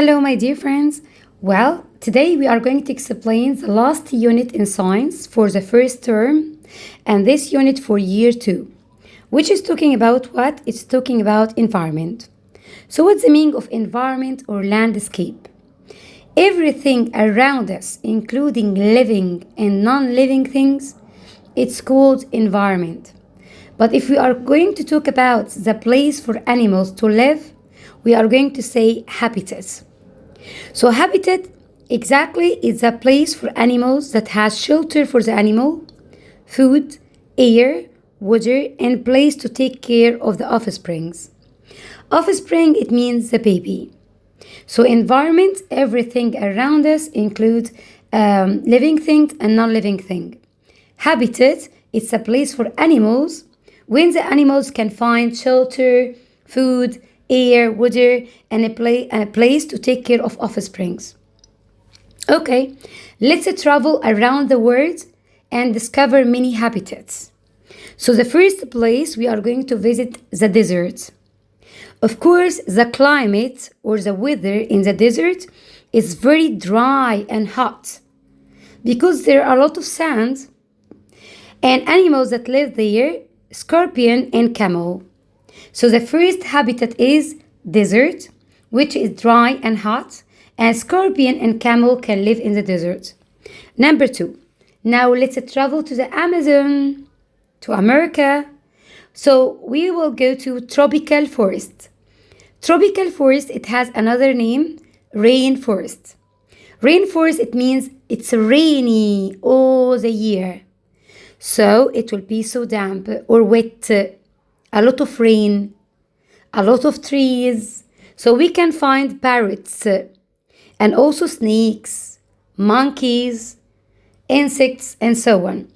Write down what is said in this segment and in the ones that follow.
Hello, my dear friends. Well, today we are going to explain the last unit in science for the first term and this unit for year two, which is talking about what? It's talking about environment. So, what's the meaning of environment or landscape? Everything around us, including living and non living things, it's called environment. But if we are going to talk about the place for animals to live, we are going to say habitat. So habitat exactly is a place for animals that has shelter for the animal, food, air, water, and place to take care of the offsprings. Offspring it means the baby. So environment, everything around us includes living things and non-living thing. Habitat, it's a place for animals when the animals can find shelter, food, air, water, and a place to take care of offsprings. Okay, let's travel around the world and discover many habitats. So the first place we are going to visit the desert. Of course, the climate or the weather in the desert is very dry and hot because there are a lot of sand and animals that live there, scorpion and camel. So the first habitat is desert, which is dry and hot, and scorpion and camel can live in the desert. Number two, now let's travel to the Amazon, to America. So we will go to tropical forest. Tropical forest, it has another name, rainforest. Rainforest, it means it's rainy all the year. So it will be so damp or wet, a lot of rain, a lot of trees. So we can find parrots and also snakes, monkeys, insects, and so on.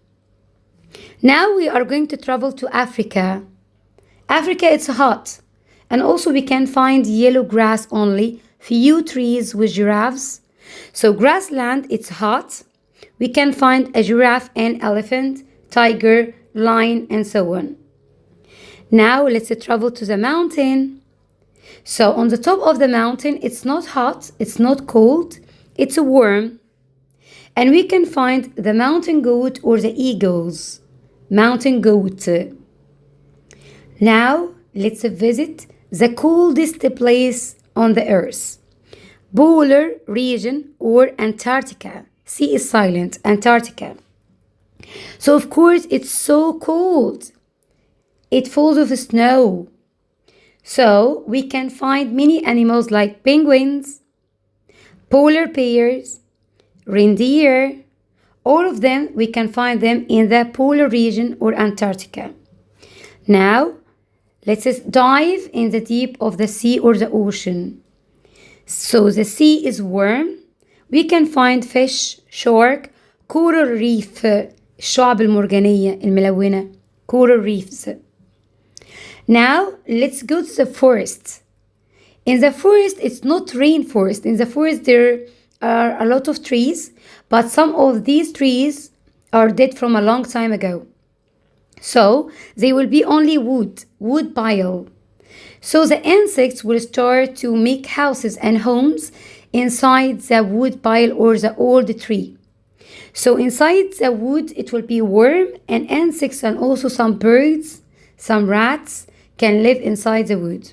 Now we are going to travel to Africa. Africa, it's hot. And also we can find yellow grass only, few trees with giraffes. So grassland, it's hot. We can find a giraffe and elephant, tiger, lion, and so on. Now let's travel to the mountain. So on the top of the mountain, it's not hot, it's not cold, it's warm. And we can find the mountain goat or the eagles. Mountain goat. Now let's visit the coldest place on the earth. Polar region or Antarctica. Sea is silent, Antarctica. So of course it's so cold. It falls of snow. So we can find many animals like penguins, polar bears, reindeer. All of them, we can find them in the polar region or Antarctica. Now, let's just dive in the deep of the sea or the ocean. So the sea is warm. We can find fish, shark, coral reef, الشعب المرجانية الملونة, coral reefs. Now, let's go to the forest. In the forest, it's not rainforest. In the forest, there are a lot of trees, but some of these trees are dead from a long time ago. So, they will be only wood pile. So, the insects will start to make houses and homes inside the wood pile or the old tree. So, inside the wood, it will be warm, and insects and also some birds, some rats, can live inside the wood.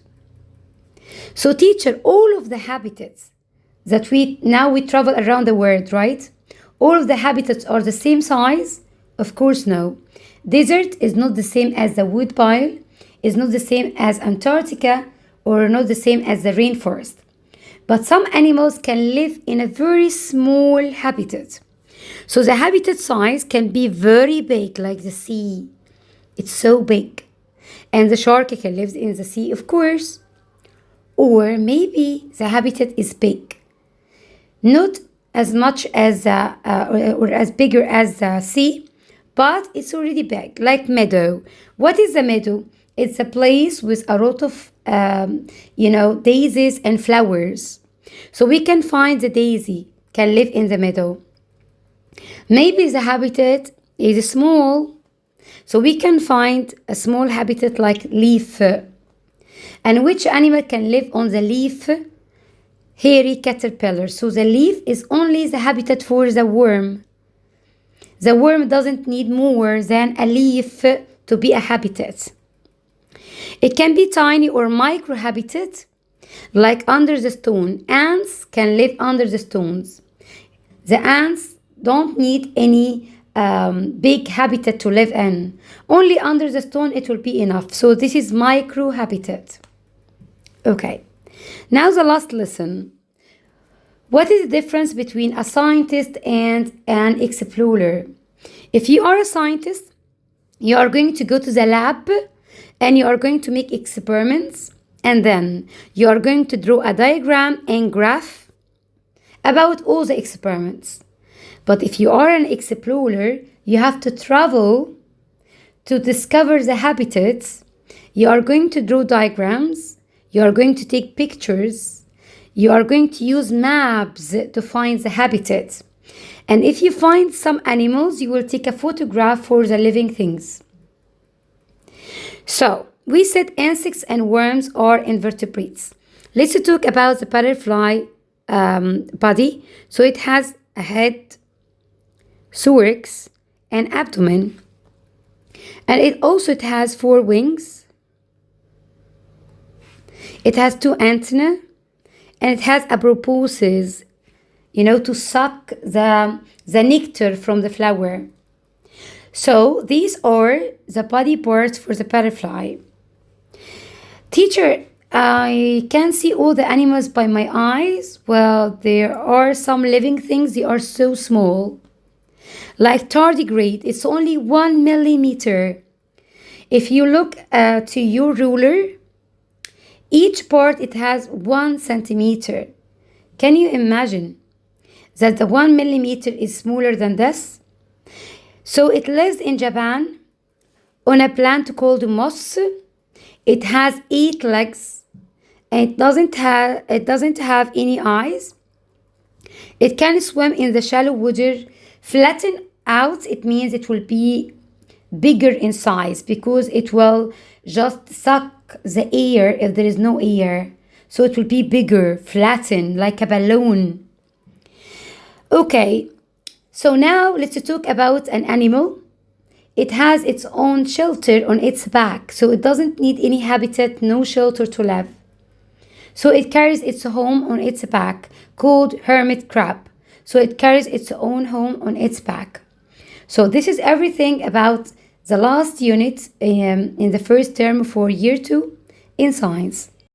So teacher, all of the habitats that we travel around the world, right? All of the habitats are the same size? Of course no. Desert is not the same as the woodpile, is not the same as Antarctica, or not the same as the rainforest. But some animals can live in a very small habitat. So the habitat size can be very big, like the sea. It's so big. And the shark can live in the sea, of course. Or maybe the habitat is big. Not as much as or as bigger as the sea, but it's already big, like meadow. What is a meadow? It's a place with a lot of daisies and flowers. So we can find the daisy can live in the meadow. Maybe the habitat is small. So we can find a small habitat like leaf. And which animal can live on the leaf? hairy caterpillar. So the leaf is only the habitat for the worm. The worm doesn't need more than a leaf to be a habitat. It can be tiny or micro habitat, like under the stone. Ants can live under the stones. The ants don't need any big habitat to live in. Only under the stone it will be enough. So this is micro habitat. Okay, now the last lesson. What is the difference between a scientist and an explorer? If you are a scientist, you are going to go to the lab and you are going to make experiments, and then you are going to draw a diagram and graph about all the experiments. But if you are an explorer, you have to travel to discover the habitats. You are going to draw diagrams, you are going to take pictures, you are going to use maps to find the habitat. And if you find some animals, you will take a photograph for the living things. So, we said insects and worms are invertebrates. Let's talk about the butterfly body. So it has a head, thorax, and abdomen. And it has 4 wings. It has 2 antennae. And it has a proboscis, to suck the nectar from the flower. So these are the body parts for the butterfly. Teacher, I can see all the animals by my eyes. Well, there are some living things, they are so small. Like tardigrade, it's only 1 millimeter. If you look to your ruler, each part it has 1 centimeter. Can you imagine that the 1 millimeter is smaller than this? So it lives in Japan on a plant called moss. It has 8 legs. And it doesn't have any eyes. It can swim in the shallow water. Flatten out, it means it will be bigger in size because it will just suck the air if there is no air. So it will be bigger, flattened like a balloon. Okay, so now let's talk about an animal. It has its own shelter on its back, so it doesn't need any habitat, no shelter to live. So it carries its home on its back, called hermit crab. So it carries its own home on its back. So this is everything about the last unit in the first term for year 2 in science.